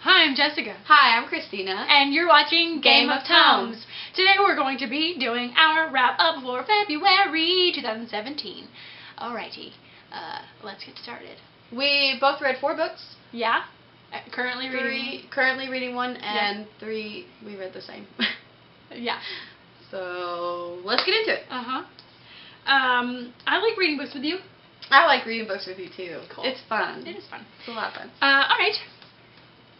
Hi, I'm Jessica. Hi, I'm Christeena. And you're watching Game of Tomes. Today we're going to be doing our wrap-up for February 2017. Alrighty, let's get started. We both read 4 books. Yeah. Currently reading one, and 3 we read the same. Yeah. So, let's get into it. I like reading books with you. I like reading books with you too. Cool. It's fun. It is fun. It's a lot of fun. Alright.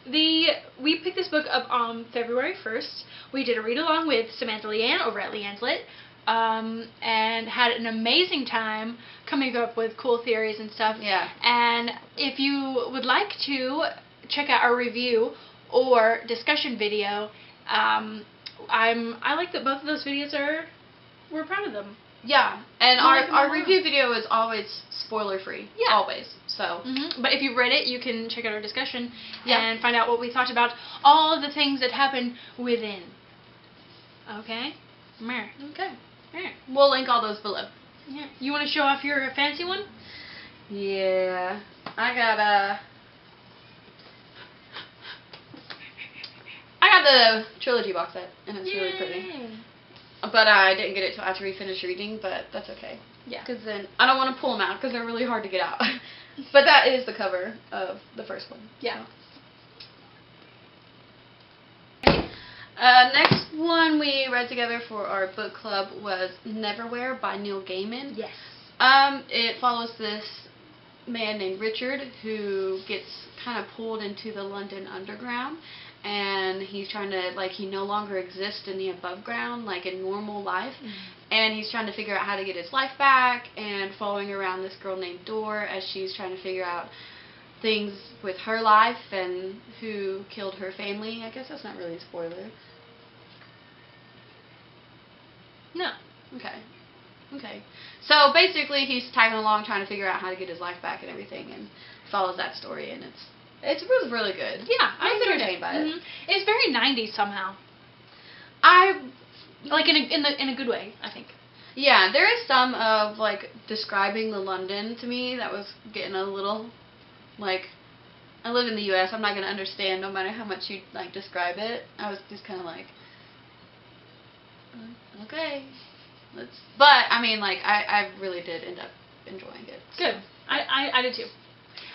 We picked this book up on February 1st. We did a read-along with Samantha Leanne over at Leanne's Lit, and had an amazing time coming up with cool theories and stuff. Yeah. And if you would like to check out our review or discussion video, I like that both of those videos we're proud of them. Yeah, and our review video is always spoiler-free. Yeah. Always. So. But if you've read it, you can check out our discussion and find out what we thought about all of the things that happen within. Okay? Okay. Meh. We'll link all those below. Yeah. You want to show off your fancy one? Yeah. I got the trilogy box set, and it's really pretty. But I didn't get it till after we finished reading, but that's okay. Yeah. Because then I don't want to pull them out because they're really hard to get out. But that is the cover of the first one. Yeah. Next one we read together for our book club was Neverwhere by Neil Gaiman. Yes. It follows this man named Richard who gets kind of pulled into the London Underground. And he's trying to, he no longer exists in the above ground, like in normal life. And he's trying to figure out how to get his life back, and following around this girl named Dor as she's trying to figure out things with her life and who killed her family. I guess that's not really a spoiler. No. Okay. So basically he's tagging along trying to figure out how to get his life back and everything, and follows that story, and it was really good. Yeah, I was entertained by it. It's very 90s somehow. Like in a good way, I think. Yeah, there is some of describing the London to me that was getting a little I live in the U.S. I'm not gonna understand no matter how much you describe it. I was just kind of okay, But I mean, I really did end up enjoying it. So. Good. I did too.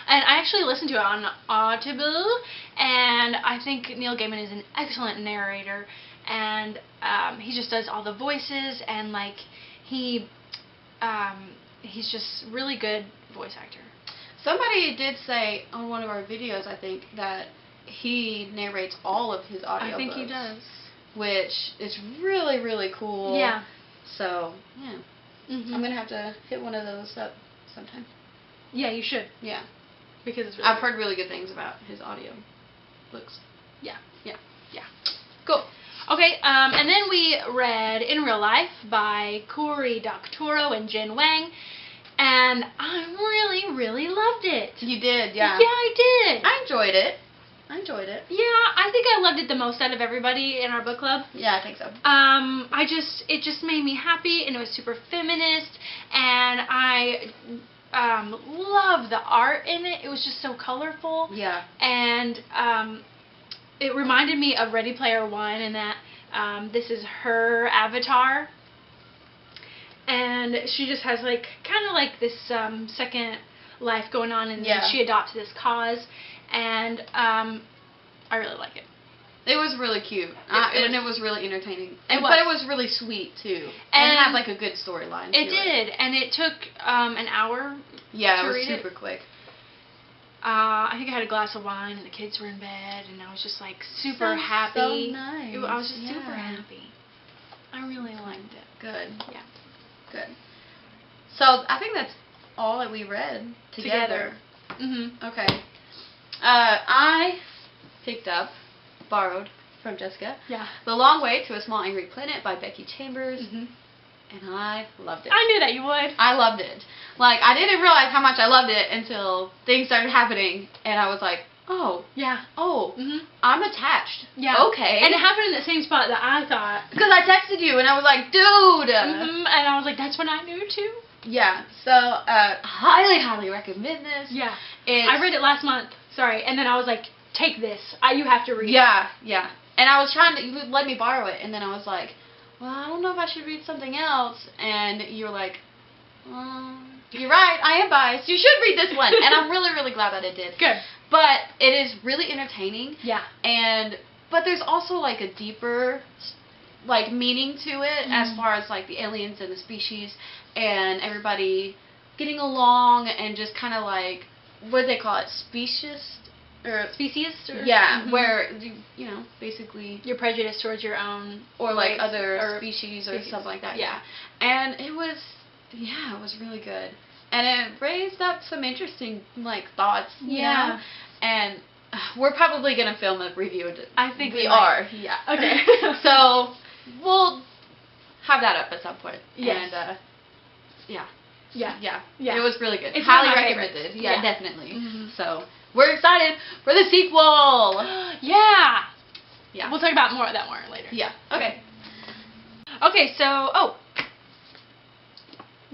And I actually listened to it on Audible, and I think Neil Gaiman is an excellent narrator, and he just does all the voices, and he's just really good voice actor. Somebody did say on one of our videos, I think, that he narrates all of his audiobooks. I think he does. Which is really, really cool. Yeah. So, yeah. I'm going to have to hit one of those up sometime. Yeah, you should. Yeah. Because it's really I've heard really good things about his audio books. Yeah. Cool. Okay, and then we read In Real Life by Cory Doctorow and Jen Wang, and I really, really loved it. You did, yeah. Yeah, I did. I enjoyed it. Yeah, I think I loved it the most out of everybody in our book club. Yeah, I think so. It just made me happy, and it was super feminist, and I love the art in it. It was just so colorful. Yeah. And it reminded me of Ready Player One in that this is her avatar. And she just has kind of this second life going on, and then she adopts this cause. And I really like it. It was really cute. And it was really entertaining. But it was really sweet, too. And it had, a good storyline. It did. And it took an hour to read it. Super quick. I think I had a glass of wine, and the kids were in bed, and I was just, super happy. So nice. I was just super happy. I really liked it. Good. Yeah. Good. So, I think that's all that we read together. Okay. I borrowed from Jessica. Yeah. The Long Way to a Small Angry Planet by Becky Chambers. And I loved it. I knew that you would. I loved it. I didn't realize how much I loved it until things started happening, and I was like, oh. Yeah. Oh. I'm attached. Yeah. Okay. And it happened in the same spot that I thought. Because I texted you, and I was like, dude. And I was like, that's when I knew, too. Yeah. So, highly, highly recommend this. Yeah. I read it last month. Sorry. And then I was like, take this. You have to read it. Yeah, yeah. And I was trying to, you would let me borrow it, and then I was like, well, I don't know if I should read something else. And you were like, you're right, I am biased. You should read this one. And I'm really, really glad that it did. Good. But it is really entertaining. Yeah. But there's also like a deeper like meaning to it as far as like the aliens and the species and everybody getting along and just kind of like, what do they call it? Specious? Or species? Or? Yeah, where, you know, basically... You're prejudiced towards your own... Or, like, other or species or something like that. Yeah. And it was... Yeah, it was really good. And it raised up some interesting, like, thoughts, you know? And we're probably going to film a review. I think we are. Yeah. Okay. So, we'll have that up at some point. Yes. And, yeah. Yeah. Yeah. Yeah. It was really good. It's highly one of my recommended. favorites. Yeah, Yeah. definitely. So, we're excited for the sequel. Yeah. Yeah. We'll talk about more of that more later. Yeah. Okay. Okay, so,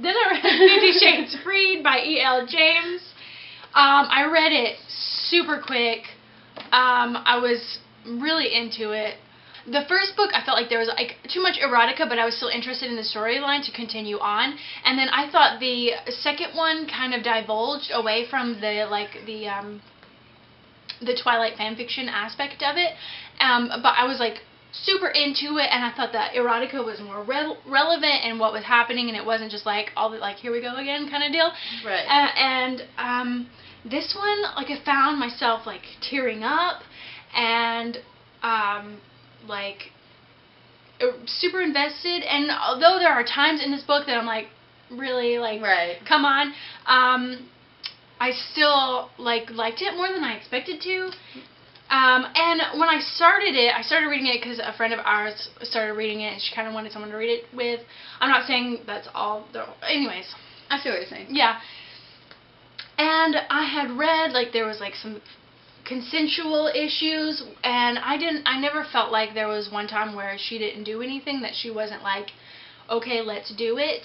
then I read 50 Shades Freed by E.L. James. I read it super quick. I was really into it. The first book, I felt like there was like too much erotica, but I was still interested in the storyline to continue on. And then I thought the second one kind of divulged away from the Twilight fanfiction aspect of it. But I was like super into it, and I thought that erotica was more relevant in what was happening, and it wasn't just like all the like here we go again kind of deal. Right. This one, like, I found myself like tearing up, and like super invested. And although there are times in this book that I'm like, really, like, come on, I still liked it more than I expected to. And when I started reading it because a friend of ours started reading it, and she kind of wanted someone to read it with. I'm not saying that's all. Anyways. I see what you're saying. Yeah. And I had read, like, there was, like, some consensual issues, and I never felt like there was one time where she didn't do anything that she wasn't like, okay, let's do it.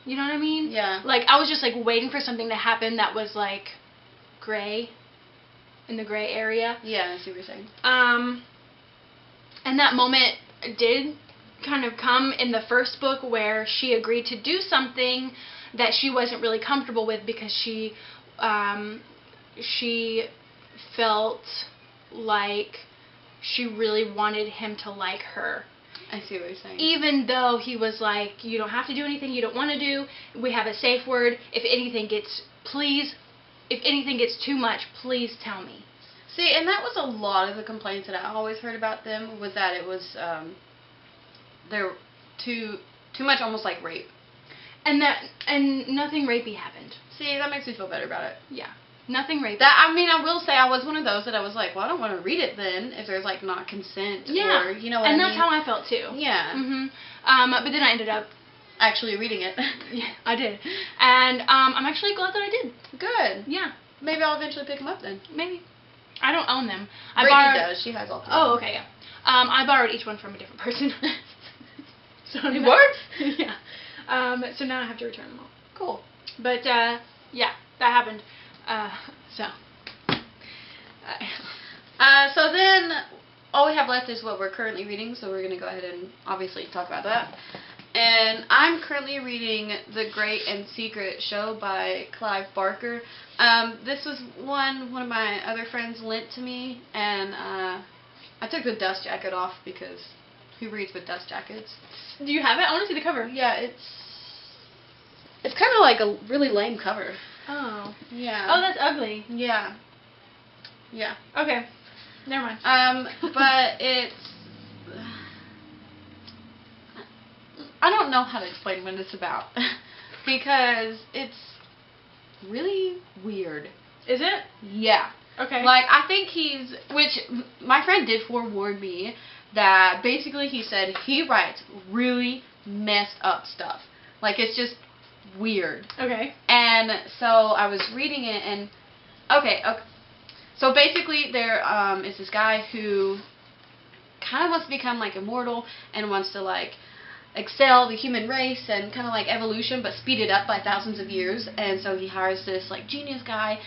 You know what I mean? Yeah. Like, I was just, like, waiting for something to happen that was, like, gray, in the gray area. Yeah, I see what you're saying. And that moment did kind of come in the first book where she agreed to do something that she wasn't really comfortable with because she felt like she really wanted him to like her. I see what you're saying. Even though he was like, you don't have to do anything you don't want to do. We have a safe word. If anything gets too much, please tell me. See, and that was a lot of the complaints that I always heard about them, was that it was there too much, almost like rape. And nothing rapey happened. See, that makes me feel better about it. Yeah. Nothing rapey. I mean, I will say I was one of those that I was like, well, I don't want to read it then if there's like not consent. Yeah. Or, you know what I mean? And that's how I felt too. Yeah. But then I ended up actually reading it. Yeah, I did. And I'm actually glad that I did. Good. Yeah. Maybe I'll eventually pick them up then. Maybe. I don't own them. Brittany does. She has all three. Oh, okay, yeah. I borrowed each one from a different person. So you what? Yeah. So now I have to return them all. Cool. But, yeah, that happened. So then all we have left is what we're currently reading, so we're going to go ahead and obviously talk about that. And I'm currently reading The Great and Secret Show by Clive Barker. This was one of my other friends lent to me, and I took the dust jacket off because who reads with dust jackets? Do you have it? I want to see the cover. Yeah, it's kind of like a really lame cover. Oh. Yeah. Oh, that's ugly. Yeah. Yeah. Okay. Never mind. But it's... I don't know how to explain what it's about. Because it's really weird. Is it? Yeah. Okay. Like, I think which, my friend did forewarn me that basically he said he writes really messed up stuff. Like, it's just weird. Okay. And so I was reading it, and okay. So basically, there is this guy who kind of wants to become like immortal and wants to like excel the human race and kind of like evolution, but speed it up by thousands of years. And so he hires this like genius guy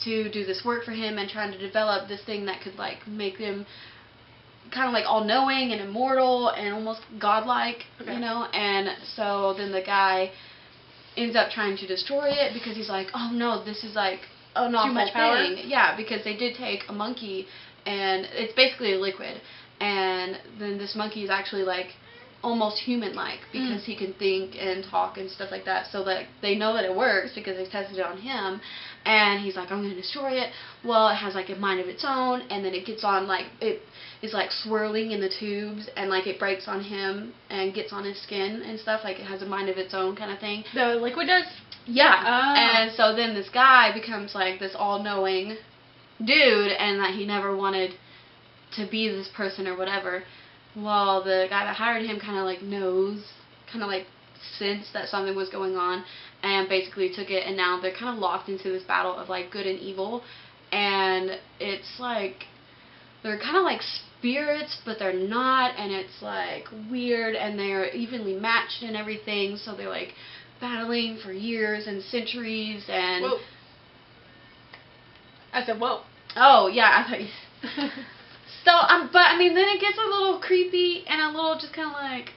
to do this work for him and trying to develop this thing that could like make him kind of like all-knowing and immortal and almost godlike, okay. you know. And so then the guy ends up trying to destroy it because he's like, oh no, this is like an awful too much power. thing. Yeah, because they did take a monkey and it's basically a liquid, and then this monkey is actually like almost human-like because he can think and talk and stuff like that. So that they know that it works because they tested it on him, and he's like, I'm going to destroy it. Well, it has like a mind of its own, and then it gets on like it is like swirling in the tubes, and like it breaks on him and gets on his skin and stuff. Like it has a mind of its own kind of thing. The liquid does? Yeah. Oh. And so then this guy becomes like this all-knowing dude, and that he never wanted to be this person or whatever. Well, the guy that hired him kind of like knows, kind of like sensed that something was going on, and basically took it, and now they're kind of locked into this battle of like good and evil, and it's like they're kind of like spirits, but they're not, and it's like weird, and they're evenly matched and everything, so they're like battling for years and centuries, and whoa. I said whoa. Oh yeah, I thought you. So, but I mean, then it gets a little creepy and a little just kind of like.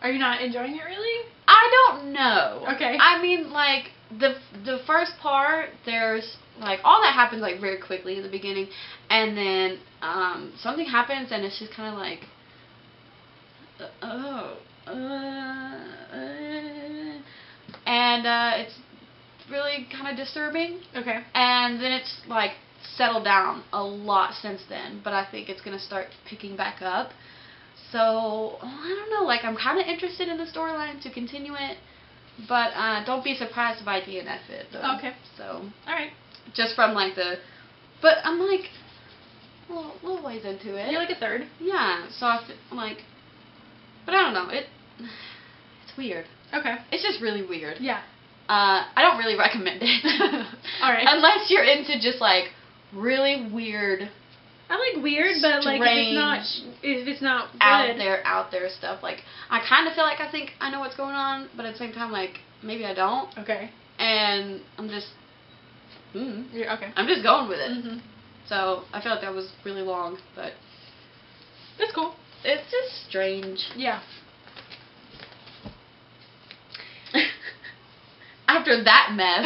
Are you not enjoying it really? I don't know. Okay. I mean, like the first part, there's like all that happens like very quickly in the beginning, and then something happens and it's just kind of like, and it's really kind of disturbing. Okay. And then it's like settled down a lot since then, but I think it's going to start picking back up. So, I don't know, like I'm kind of interested in the storyline to continue it, but don't be surprised if I DNF it though. Okay. So, alright. just from like but I'm like a little ways into it. You're like a third. Yeah, so I'm like, but I don't know, it's weird. Okay. It's just really weird. Yeah. I don't really recommend it. Alright. Unless you're into just like really weird, I like weird, but like if it's not good. out there stuff. Like I kind of feel like I think I know what's going on, but at the same time, like maybe I don't. Okay. And I'm just, You're, okay. I'm just going with it. Mm-hmm. So I feel like that was really long, but that's cool. It's just strange. Yeah. After that mess.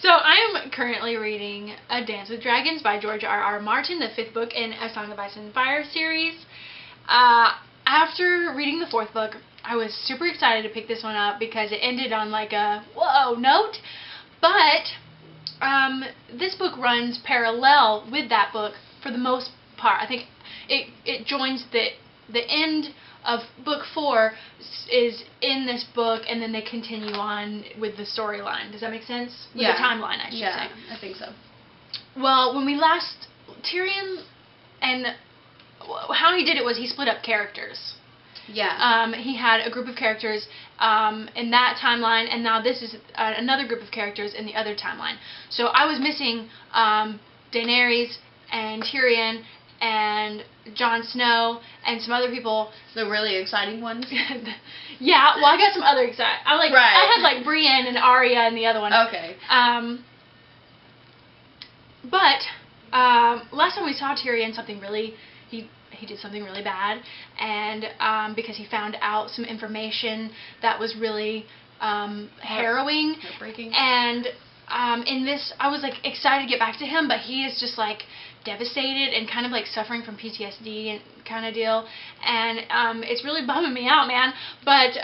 So I am currently reading A Dance with Dragons by George R.R. Martin, the 5th book in A Song of Ice and Fire series. After reading the 4th book, I was super excited to pick this one up because it ended on like a whoa note. But this book runs parallel with that book for the most part. I think it joins the end of book 4 is in this book, and then they continue on with the storyline. Does that make sense? With the timeline, I should say. Yeah, I think so. Well, when we last Tyrion, and how he did it was he split up characters. Yeah. He had a group of characters in that timeline, and now this is another group of characters in the other timeline. So I was missing Daenerys and Tyrion and Jon Snow and some other people. The really exciting ones. Yeah, well, I got some other exciting. I had like Brienne and Arya and the other one. Okay. But last time we saw Tyrion, he did something really bad, and because he found out some information that was really harrowing. Heartbreaking. And in this, I was like excited to get back to him, but he is just like devastated and kind of like suffering from PTSD and kind of deal, and it's really bumming me out, man. But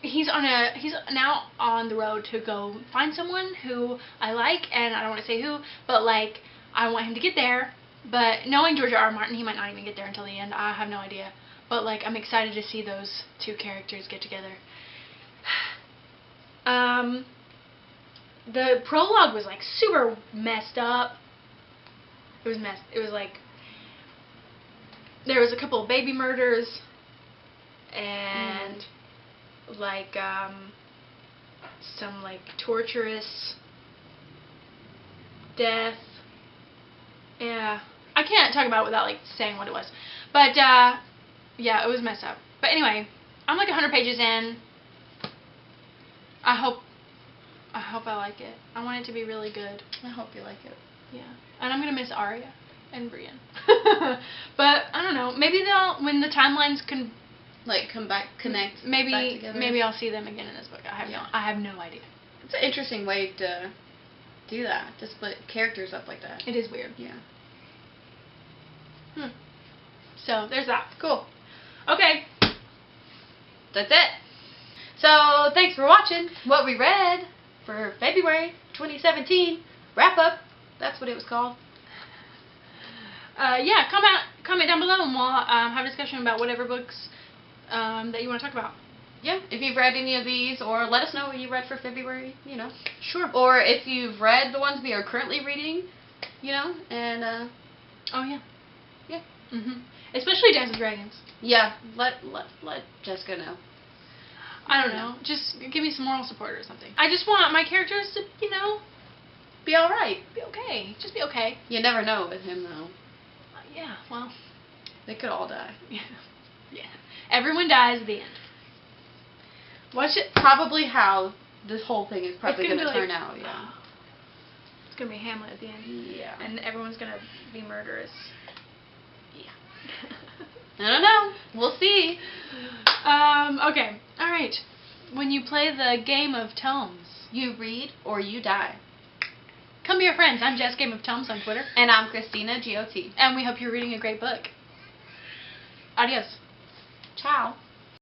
he's now on the road to go find someone who I like, and I don't want to say who, but like I want him to get there. But knowing George R.R. Martin, he might not even get there until the end. I have no idea. But like I'm excited to see those two characters get together. The prologue was like super messed up. It was like there was a couple of baby murders and like some like torturous death. Yeah, I can't talk about it without like saying what it was. But yeah, it was messed up. But anyway, I'm like 100 pages in. I hope I hope I like it. I want it to be really good. I hope you like it. Yeah. And I'm going to miss Arya and Brienne. But, I don't know. Maybe they'll, when the timelines can... Like, come back, connect back together. Maybe I'll see them again in this book. I have no idea. It's an interesting way to do that, to split characters up like that. It is weird. Yeah. So, there's that. Cool. Okay. That's it. So, thanks for watching what we read for February 2017. Wrap up. That's what it was called. Yeah, comment down below and we'll have a discussion about whatever books that you want to talk about. Yeah, if you've read any of these, or let us know what you read for February, you know. Sure. Or if you've read the ones we are currently reading, you know, and, oh, yeah. Yeah. Especially Dance with Dragons. Yeah, let Jessica know. I don't know. Just give me some moral support or something. I just want my characters to, you know... Be alright. Be okay. Just be okay. You never know with him, though. Yeah, well... They could all die. Yeah. Yeah. Everyone dies at the end. Watch it. Probably how this whole thing is probably going to turn out, yeah. Oh, it's going to be Hamlet at the end. Yeah. And everyone's going to be murderous. Yeah. I don't know. We'll see. Okay. Alright. When you play the game of tomes, you read or you die. Come be our friends. I'm Jess Game of Tomes on Twitter. And I'm Christeena, GOT. And we hope you're reading a great book. Adios. Ciao.